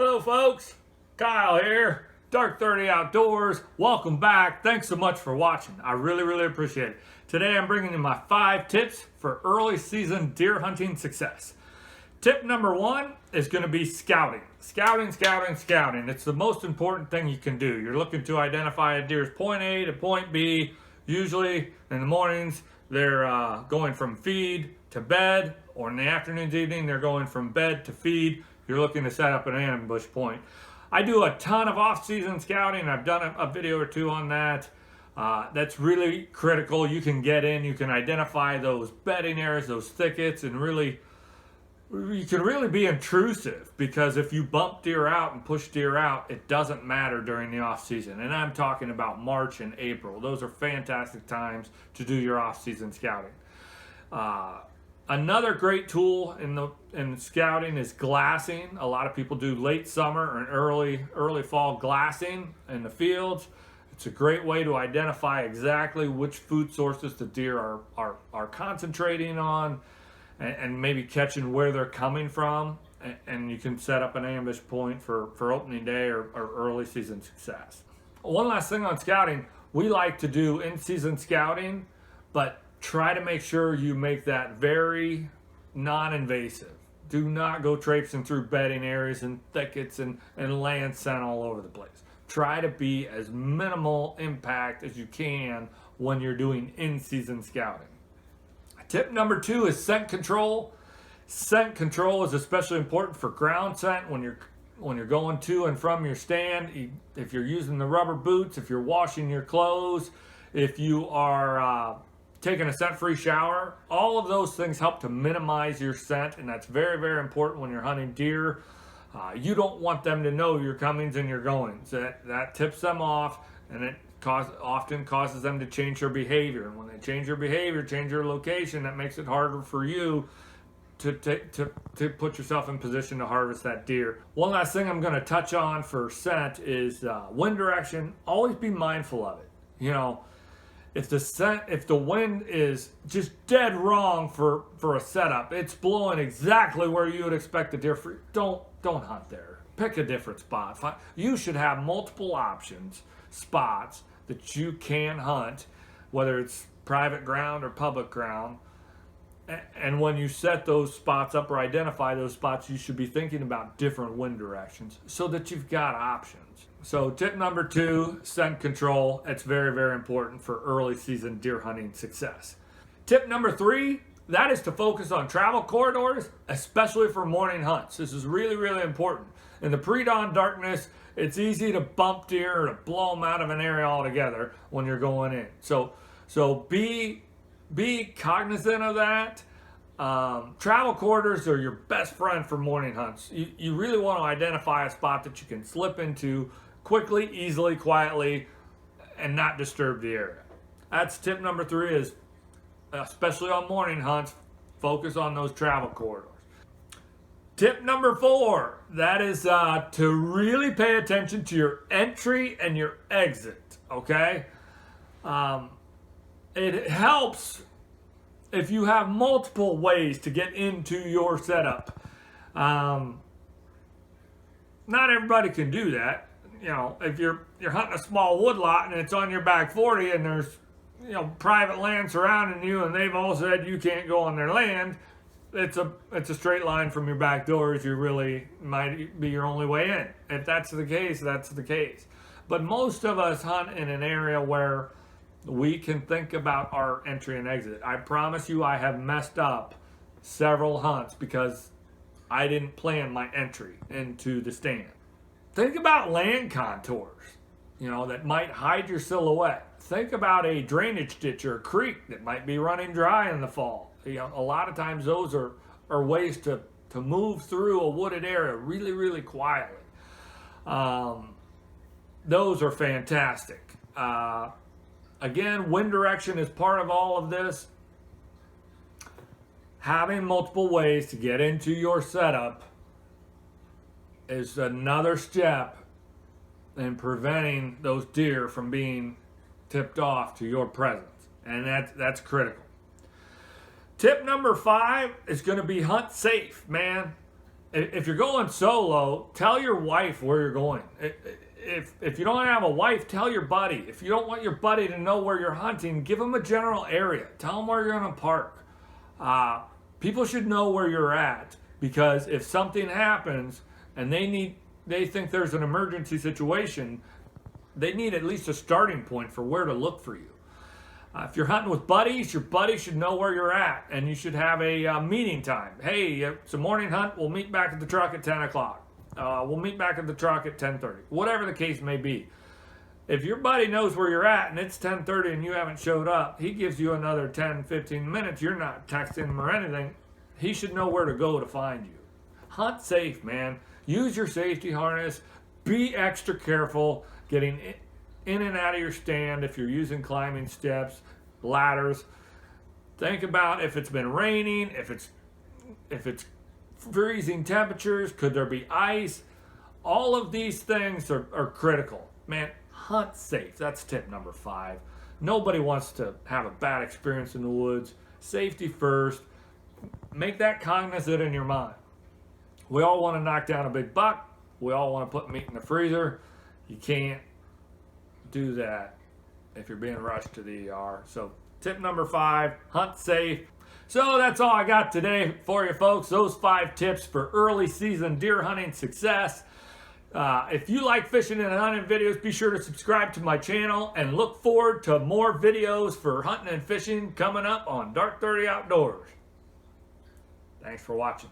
Hello folks, Kyle here, Dark 30 Outdoors. Welcome back. Thanks so much for watching. I really appreciate it. Today I'm bringing you my 5 tips for early season deer hunting success. Tip number 1 is going to be scouting. Scouting. It's the most important thing you can do. You're looking to identify a deer's point A to point B. Usually in the mornings they're going from feed to bed, or in the afternoons, evening, they're going from bed to feed. You're looking to set up an ambush point. I do a ton of off-season scouting. I've done a video or 2 on that. That's really critical. You can get in, you can identify those bedding areas, those thickets, and you can really be intrusive, because if you bump deer out and push deer out, it doesn't matter during the off-season. And I'm talking about March and April. Those are fantastic times to do your off-season scouting. Another great tool in scouting is glassing. A lot of people do late summer and early fall glassing in the fields. It's a great way to identify exactly which food sources the deer are concentrating on, and maybe catching where they're coming from. And you can set up an ambush point for opening day or early season success. One last thing on scouting, we like to do in-season scouting, but try to make sure you make that very non-invasive. Do not go traipsing through bedding areas and thickets and laying scent all over the place. Try to be as minimal impact as you can when you're doing in-season scouting. Tip number 2 is scent control. Scent control is especially important for ground scent when you're going to and from your stand. If you're using the rubber boots, if you're washing your clothes, if you are taking a scent-free shower, all of those things help to minimize your scent, and that's very important when you're hunting deer. You don't want them to know your comings and your goings. That tips them off, and it often causes them to change their behavior. And when they change their behavior, change their location, that makes it harder for you to put yourself in position to harvest that deer. One last thing I'm going to touch on for scent is wind direction. Always be mindful of it. You know, if the wind is just dead wrong for a setup, it's blowing exactly where you would expect the deer for, don't hunt there. Pick a different spot. You should have multiple spots that you can hunt, whether it's private ground or public ground. And when you set those spots up or identify those spots, you should be thinking about different wind directions so that you've got options. So tip number 2, scent control. It's very important for early season deer hunting success. Tip number 3, that is to focus on travel corridors, especially for morning hunts. This is really important. In the pre-dawn darkness, it's easy to bump deer or to blow them out of an area altogether when you're going in. So be cognizant of that. Travel corridors are your best friend for morning hunts. You really want to identify a spot that you can slip into quickly, easily, quietly, and not disturb the area. That's tip number 3, is especially on morning hunts, focus on those travel corridors. Tip number 4, that is to really pay attention to your entry and your exit, okay? It helps if you have multiple ways to get into your setup. Not everybody can do that. You know, if you're hunting a small woodlot and it's on your back 40 and there's, you know, private land surrounding you and they've all said you can't go on their land, it's a straight line from your back doors. You really might be your only way in. If that's the case, that's the case. But most of us hunt in an area where we can think about our entry and exit. I promise you, I have messed up several hunts because I didn't plan my entry into the stand. Think about land contours, you know, that might hide your silhouette. Think about a drainage ditch or a creek that might be running dry in the fall. You know, a lot of times those are ways to move through a wooded area really quietly. Those are fantastic. Again, wind direction is part of all of this. Having multiple ways to get into your setup is another step in preventing those deer from being tipped off to your presence, and that's critical. Tip number 5 is going to be hunt safe, man. If you're going solo, tell your wife where you're going. If you don't have a wife, tell your buddy. If you don't want your buddy to know where you're hunting, give him a general area. Tell him where you're going to park. People should know where you're at, because if something happens and they think there's an emergency situation, they need at least a starting point for where to look for you. If you're hunting with buddies, your buddy should know where you're at, and you should have a meeting time. Hey, it's a morning hunt. We'll meet back at the truck at 10 o'clock. We'll meet back at the truck at 10:30. Whatever the case may be. If your buddy knows where you're at and it's 10:30 and you haven't showed up, he gives you another 10, 15 minutes. You're not texting him or anything. He should know where to go to find you. Hunt safe, man. Use your safety harness. Be extra careful getting in and out of your stand if you're using climbing steps, ladders. Think about if it's been raining, if it's freezing temperatures, could there be ice? All of these things are critical. Man, hunt safe. That's tip number 5. Nobody wants to have a bad experience in the woods. Safety first. Make that cognizant in your mind. We all want to knock down a big buck. We all want to put meat in the freezer. You can't do that if you're being rushed to the ER. So tip number 5, hunt safe. So that's all I got today for you folks. Those 5 tips for early season deer hunting success. If you like fishing and hunting videos, be sure to subscribe to my channel and look forward to more videos for hunting and fishing coming up on Dark 30 Outdoors. Thanks for watching.